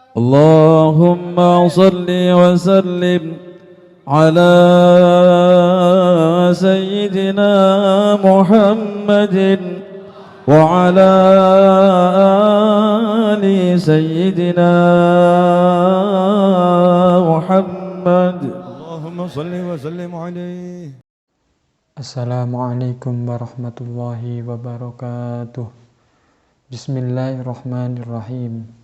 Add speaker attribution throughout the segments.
Speaker 1: اللهم صل وسلم على سيدنا محمد وعلى آل سيدنا محمد.
Speaker 2: اللهم صل وسلم عليه.
Speaker 3: Assalamualaikum warahmatullahi wabarakatuh. Bismillahirrahmanirrahim.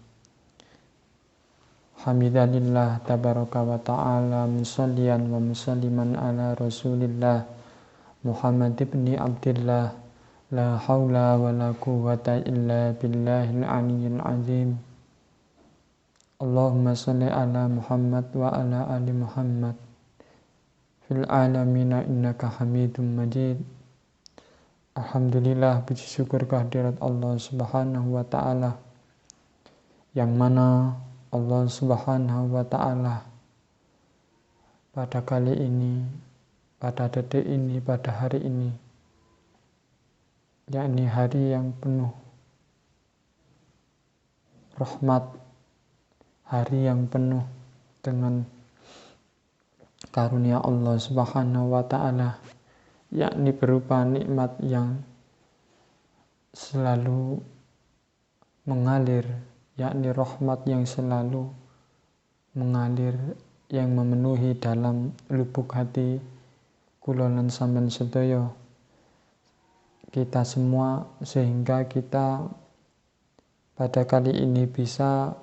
Speaker 3: Hamidalillah tabaraka wa ta'ala, musalliyan wa musalliman ala rasulillah Muhammad ibni Abdillah. La hawla wa la quwwata illa billahil aliyyil azim. Allahumma salli ala Muhammad wa ala ali Muhammad fil alamina innaka hamidum majid. Alhamdulillah, puji syukur kehadirat Allah subhanahu wa ta'ala, yang mana Allah subhanahu wa ta'ala pada kali ini, pada detik ini, pada hari ini, yakni hari yang penuh rahmat, hari yang penuh dengan karunia Allah subhanahu wa ta'ala, yakni berupa nikmat yang selalu mengalir, yakni rahmat yang selalu mengalir, yang memenuhi dalam lubuk hati kula lan sampeyan sedaya, kita semua, sehingga kita pada kali ini bisa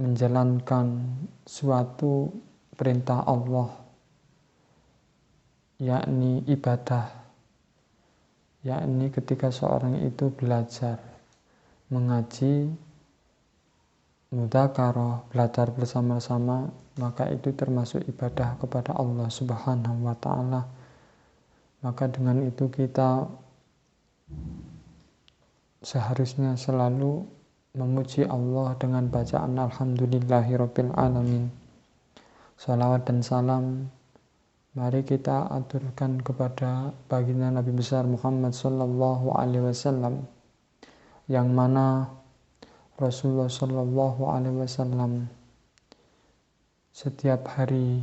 Speaker 3: menjalankan suatu perintah Allah, yakni ibadah, yakni ketika seorang itu belajar, mengaji, mudzakarah, belajar bersama-sama, maka itu termasuk ibadah kepada Allah subhanahu wa ta'ala. Maka dengan itu kita seharusnya selalu memuji Allah dengan bacaan alhamdulillahirabbil alamin. Salawat dan salam mari kita aturkan kepada baginda Nabi besar Muhammad sallallahu alaihi wasallam, yang mana Rasulullah sallallahu alaihi wasallam setiap hari,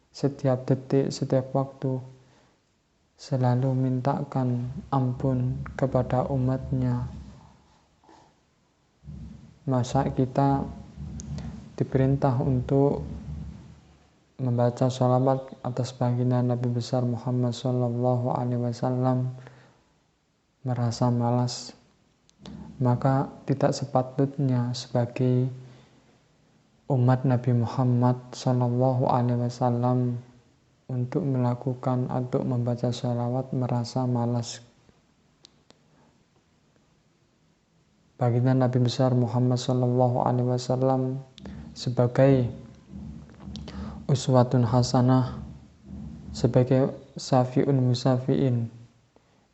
Speaker 3: setiap detik, setiap waktu selalu mintakan ampun kepada umatnya. Masa kita diperintah untuk membaca sholawat atas baginda Nabi besar Muhammad sallallahu alaihi wasallam merasa malas, maka tidak sepatutnya sebagai umat Nabi Muhammad sallallahu alaihi wasallam untuk melakukan atau membaca sholawat merasa malas. Baginda Nabi besar Muhammad sallallahu alaihi wasallam sebagai uswatun hasanah, sebagai syafi'un musafi'in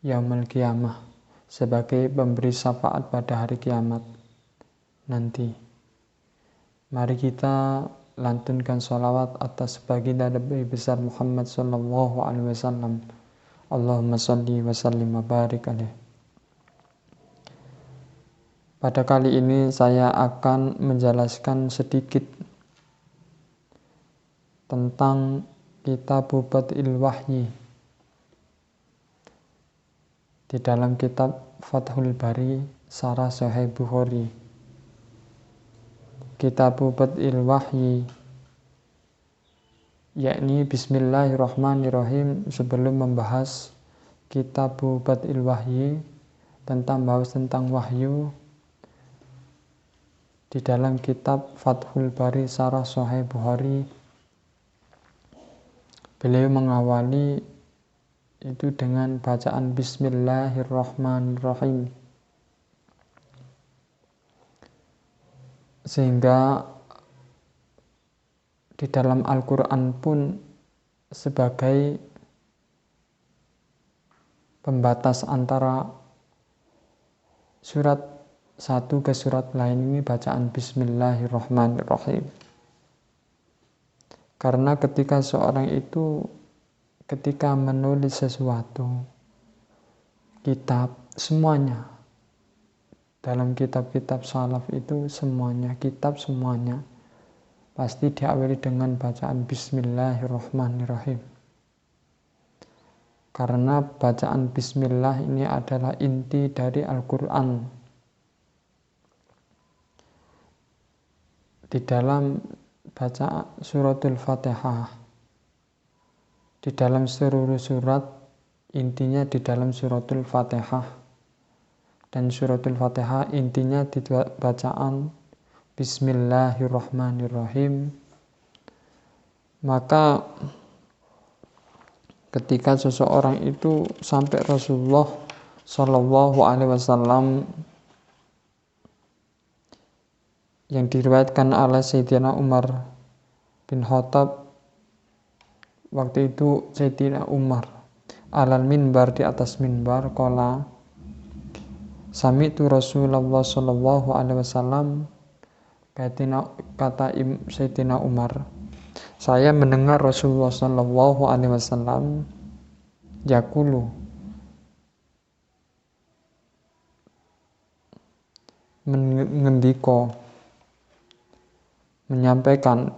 Speaker 3: yaumul qiyamah, sebagai pemberi syafaat pada hari kiamat nanti. Mari kita lantunkan sholawat atas baginda Nabi besar Muhammad sallallahu alaihi wasallam. Allahumma sholli wa sallim wa barik alaihi. Pada kali ini saya akan menjelaskan sedikit tentang kitab Bad'il Wahyi. Di dalam kitab Fathul Bari Syarah Sahih Bukhari, kitab Bad'il Wahyi, yakni bismillahirrahmanirrahim. Sebelum membahas kitab Bad'il Wahyi, tentang wahyu, di dalam kitab Fathul Bari Syarah Sahih Bukhari, beliau mengawali itu dengan bacaan bismillahirrahmanirrahim, sehingga di dalam Al-Quran pun sebagai pembatas antara surat satu ke surat lain ini bacaan bismillahirrahmanirrahim. Karena ketika seorang itu ketika menulis sesuatu, kitab, semuanya dalam kitab-kitab salaf itu semuanya pasti diawali dengan bacaan Bismillahirrahmanirrahim. Karena bacaan Bismillah ini adalah inti dari Al-Quran. Di dalam baca suratul Fatihah, di dalam seluruh surat, intinya di dalam suratul Fatihah. Dan suratul Fatihah intinya di bacaan Bismillahirrahmanirrahim. Maka ketika seseorang itu sampai Rasulullah Shallallahu Alaihi Wasallam yang diriwayatkan oleh Sayyidina Umar bin Khattab, waktu itu Sayyidina Umar alal minbar, di atas minbar, qala sami'tu Rasulullah Shallallahu Alaihi Wasallam, kata Sayyidina Umar, saya mendengar Rasulullah Shallallahu Alaihi Wasallam yaqulu, mengendiko, menyampaikan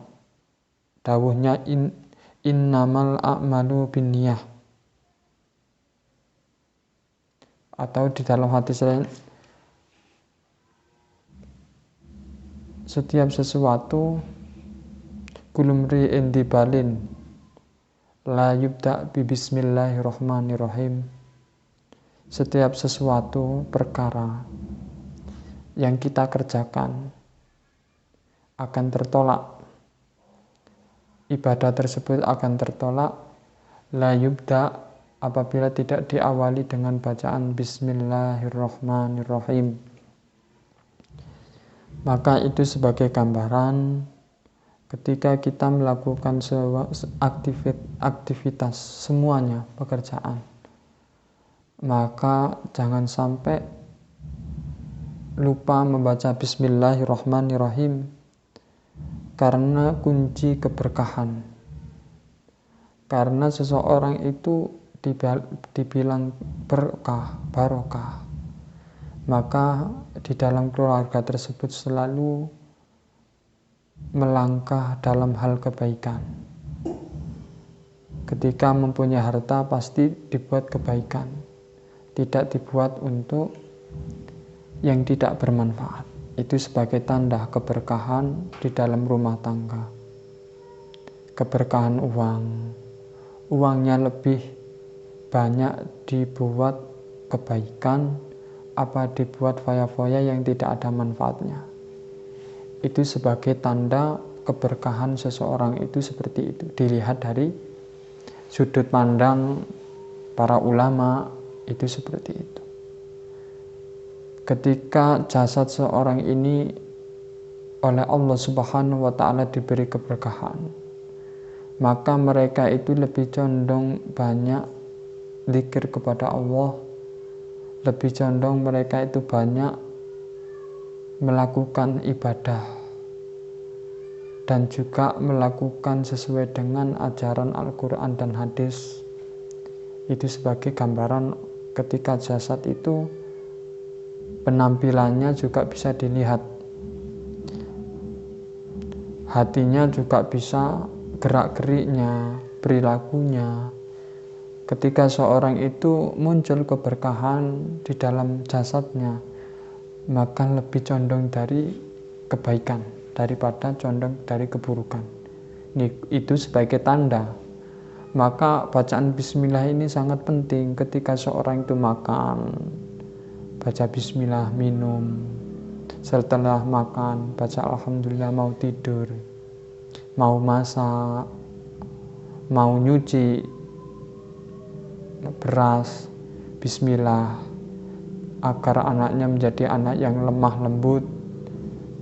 Speaker 3: dawuhnya, innamal a'malu binniyah, atau di dalam hadis lain, setiap sesuatu kulumri indibalin la yubda bi bismillahirrahmanirrahim, setiap sesuatu perkara yang kita kerjakan akan tertolak, ibadah tersebut akan tertolak, la yubda, apabila tidak diawali dengan bacaan Bismillahirrahmanirrahim. Maka itu sebagai gambaran ketika kita melakukan aktivitas semuanya pekerjaan, maka jangan sampai lupa membaca Bismillahirrahmanirrahim, karena kunci keberkahan. Karena seseorang itu dibilang barokah, maka di dalam keluarga tersebut selalu melangkah dalam hal kebaikan. Ketika mempunyai harta pasti dibuat kebaikan, tidak dibuat untuk yang tidak bermanfaat. Itu sebagai tanda keberkahan di dalam rumah tangga. Keberkahan uangnya lebih banyak dibuat kebaikan apa dibuat foya-foya yang tidak ada manfaatnya. Itu sebagai tanda keberkahan seseorang itu seperti itu. Dilihat dari sudut pandang para ulama itu seperti itu. Ketika jasad seorang ini oleh Allah Subhanahu wa Ta'ala diberi keberkahan, maka mereka itu lebih condong banyak zikir kepada Allah, lebih condong mereka itu banyak melakukan ibadah dan juga melakukan sesuai dengan ajaran Al-Quran dan hadis. Itu sebagai gambaran ketika jasad itu penampilannya juga bisa dilihat, hatinya juga bisa, gerak-geriknya, perilakunya. Ketika seorang itu muncul keberkahan di dalam jasadnya, maka lebih condong dari kebaikan daripada condong dari keburukan. Itu sebagai tanda. Maka bacaan bismillah ini sangat penting ketika seorang itu makan, baca bismillah, minum, setelah makan baca alhamdulillah, mau tidur, mau masak, mau nyuci beras, bismillah, agar anaknya menjadi anak yang lemah lembut.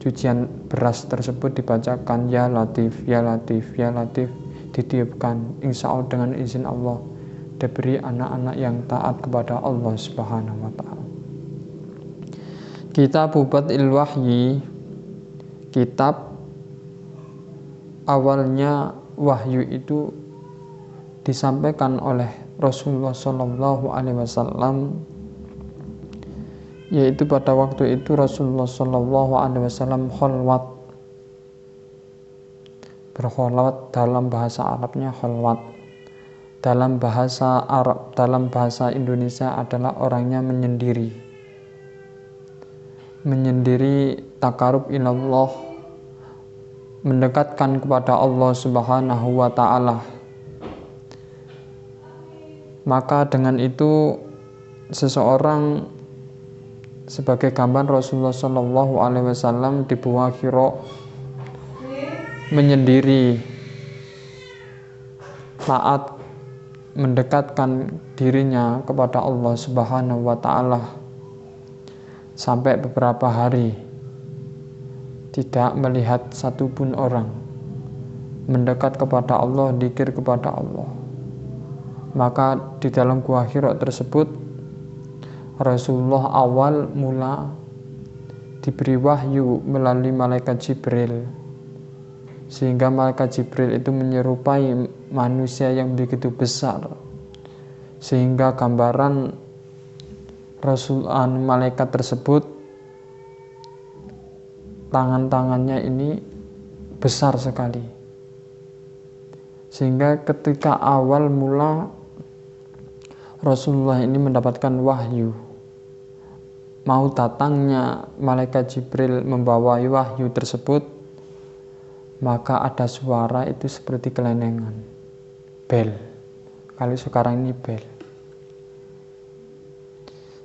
Speaker 3: Cucian beras tersebut dibacakan ya latif, ya latif, ya latif, ditiupkan, insya Allah dengan izin Allah diberi anak-anak yang taat kepada Allah Subhanahu wa Ta'ala. Kitab Bad'il Wahyi, kitab awalnya wahyu itu disampaikan oleh Rasulullah Shallallahu Alaihi Wasallam yaitu pada waktu itu Rasulullah Shallallahu Alaihi Wasallam kholwat, berkholwat, dalam bahasa Arabnya kholwat, dalam bahasa Arab, dalam bahasa Indonesia adalah orangnya menyendiri, takarub ilallah, mendekatkan kepada Allah Subhanahu wa Ta'ala. Maka dengan itu seseorang sebagai gambar Rasulullah Shallallahu Alaihi Wasallam di Gua Hira menyendiri, taat, mendekatkan dirinya kepada Allah Subhanahu wa Ta'ala sampai beberapa hari, tidak melihat satupun orang, mendekat kepada Allah, dzikir kepada Allah. Maka di dalam Gua Hira tersebut Rasulullah awal mula diberi wahyu melalui malaikat Jibril, sehingga malaikat Jibril itu menyerupai manusia yang begitu besar, sehingga gambaran malaikat tersebut, tangan-tangannya ini besar sekali, sehingga ketika awal mula Rasulullah ini mendapatkan wahyu, mau datangnya malaikat Jibril membawa wahyu tersebut, maka ada suara itu seperti kelenengan, bel. Kalau sekarang ini bel.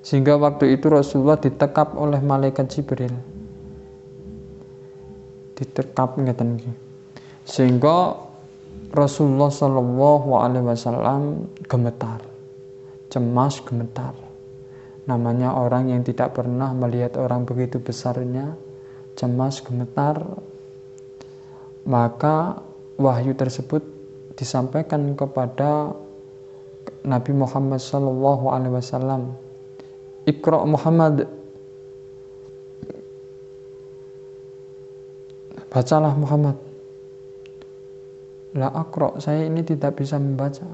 Speaker 3: Sehingga waktu itu Rasulullah ditekap oleh malaikat Jibril. Ditekap ngeten iki. Sehingga Rasulullah Shallallahu Alaihi Wasallam gemetar, cemas, gemetar. Namanya orang yang tidak pernah melihat orang begitu besarnya, cemas, gemetar. Maka wahyu tersebut disampaikan kepada Nabi Muhammad Shallallahu Alaihi Wasallam. Iqra Muhammad, bacalah Muhammad. La aqra, saya ini tidak bisa membaca.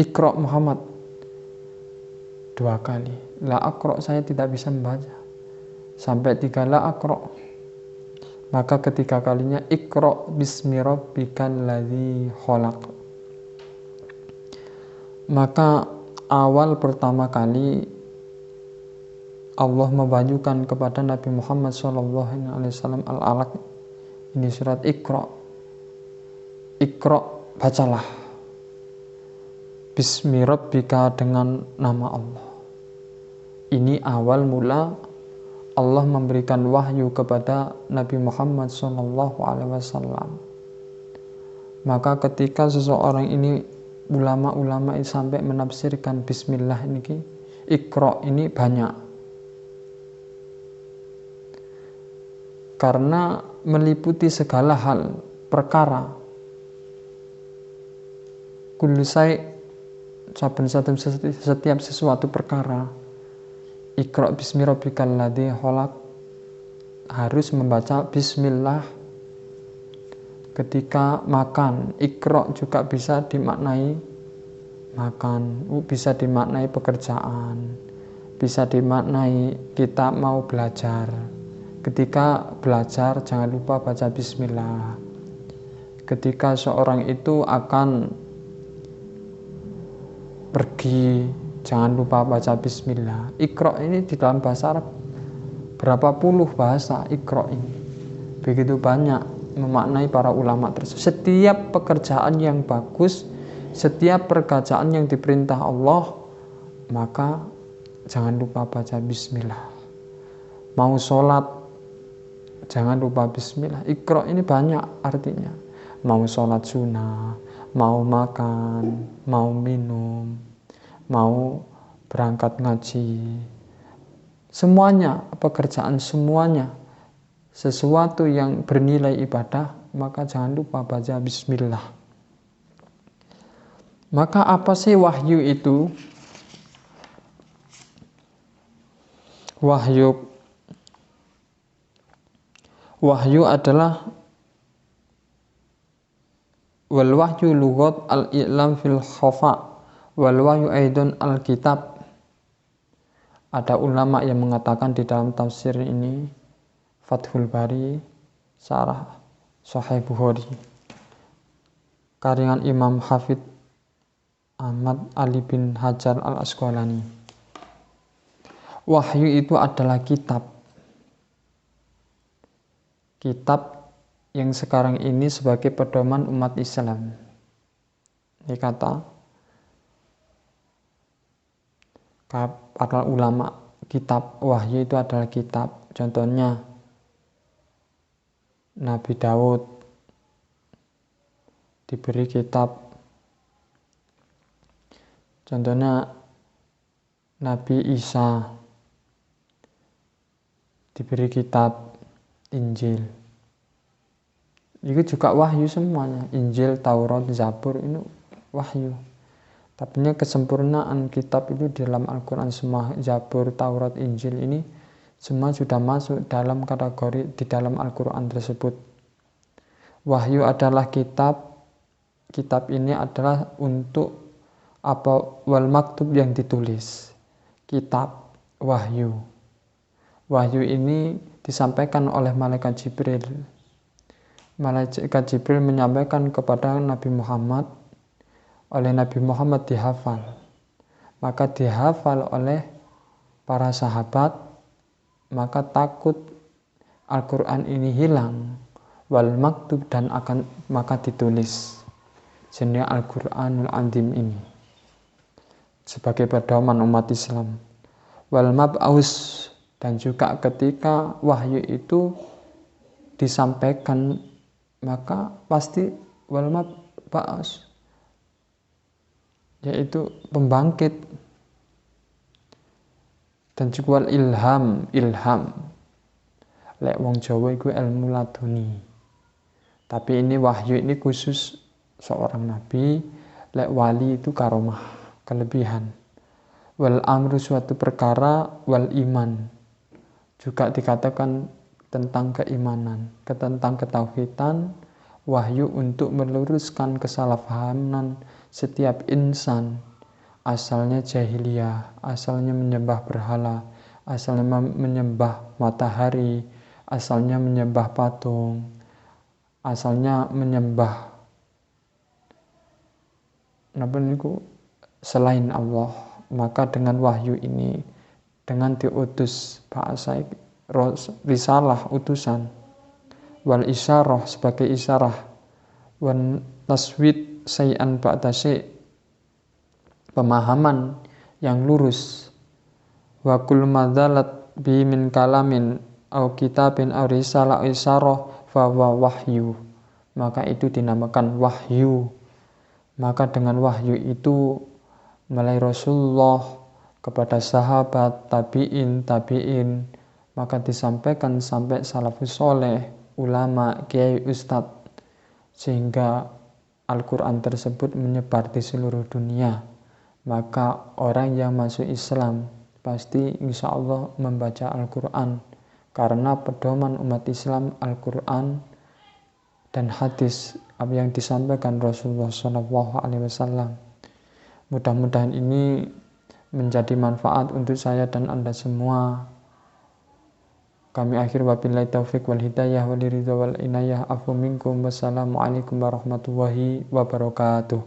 Speaker 3: Iqra Muhammad, 2 kali. La aqra, saya tidak bisa membaca. Sampai 3 la aqra. Maka ketiga kalinya Iqra bismi rabbikal ladzi khalaq. Maka awal pertama kali Allah mewahyukan kepada Nabi Muhammad SAW Al-Alaq, ini surat Iqra. Iqra, bacalah. Bismi rabbika, dengan nama Allah. Ini awal mula Allah memberikan wahyu kepada Nabi Muhammad SAW. Maka ketika seseorang ini, ulama-ulama ini sampai menafsirkan Bismillah ini, Iqra ini banyak, karena meliputi segala hal, perkara, kullu syai', setiap sesuatu perkara. Iqra bismi rabbikal ladzi khalaq, harus membaca bismillah. Ketika makan, Iqra juga bisa dimaknai makan, bisa dimaknai pekerjaan, bisa dimaknai kita mau belajar. Ketika belajar jangan lupa baca bismillah. Ketika seorang itu akan pergi, jangan lupa baca bismillah. Iqra ini di dalam bahasa Arab berapa puluh bahasa Iqra ini. Begitu banyak memaknai para ulama tersebut. Setiap pekerjaan yang bagus, setiap pekerjaan yang diperintah Allah, maka jangan lupa baca bismillah. Mau sholat, jangan lupa bismillah. Iqra ini banyak artinya. Mau sholat sunnah, mau makan, mau minum, mau berangkat ngaji, semuanya, pekerjaan semuanya, sesuatu yang bernilai ibadah, maka jangan lupa baca bismillah. Maka apa sih wahyu itu? Wahyu adalah wal wahyu lughat al-i'lam fil khafa, wal wahyu aidon al-kitab. Ada ulama yang mengatakan di dalam tafsir ini Fathul Bari Syarah Sahih Bukhari karangan Imam Hafidz Ahmad Ali bin Hajar al-Asqalani. Wahyu itu adalah kitab yang sekarang ini sebagai pedoman umat Islam. Ini kata para ulama, kitab wahyu itu adalah kitab. Contohnya Nabi Daud diberi kitab. Contohnya Nabi Isa diberi kitab Injil. Itu juga wahyu semuanya. Injil, Taurat, Zabur ini wahyu. Tapi kesempurnaan kitab itu dalam Al-Quran semua, Zabur, Taurat, Injil ini semua sudah masuk dalam kategori di dalam Al-Quran tersebut. Wahyu adalah kitab. Kitab ini adalah untuk wal maktub yang ditulis. Kitab wahyu. Wahyu ini disampaikan oleh malaikat Jibril. Malaikat Jibril menyampaikan kepada Nabi Muhammad. Oleh Nabi Muhammad dihafal, maka dihafal oleh para sahabat, maka takut Al-Quran ini hilang, wal maktub dan maka ditulis jenis Al-Quranul Azim ini sebagai pedoman umat Islam. Wal mab'us, dan juga ketika wahyu itu disampaikan maka pasti wal mab'us, yaitu pembangkit, dan juga ilham lek wong Jawa iku ilmu laduni, tapi ini wahyu ini khusus seorang nabi. Lek wali itu karomah, kelebihan. Wal amru, suatu perkara. Wal iman, juga dikatakan tentang keimanan, tentang ketauhidan. Wahyu untuk meluruskan kesalahpahaman setiap insan, asalnya jahiliyah, asalnya menyembah berhala, asalnya menyembah matahari, asalnya menyembah patung, asalnya menyembah selain Allah. Maka dengan wahyu ini, dengan diutus bahasa risalah utusan, wal isyarah sebagai isyarah, wan taswid sayan ba'da syai', pemahaman yang lurus, wa kul madzalat bi min kalamin au kitabin au risalah isyarah fa wahyu, maka itu dinamakan wahyu. Maka dengan wahyu itu mulai Rasulullah kepada sahabat, tabi'in, maka disampaikan sampai salafus soleh, ulama, kiai, ustadz, sehingga Al-Quran tersebut menyebar di seluruh dunia. Maka orang yang masuk Islam pasti insya Allah membaca Al-Quran, karena pedoman umat Islam Al-Quran dan hadis yang disampaikan Rasulullah SAW. Mudah-mudahan ini menjadi manfaat untuk saya dan Anda semua. Kami akhir wabillahi taufiq wal hidayah wal ridha wal inayah. Afu minkum. Wassalamualaikum warahmatullahi wabarakatuh.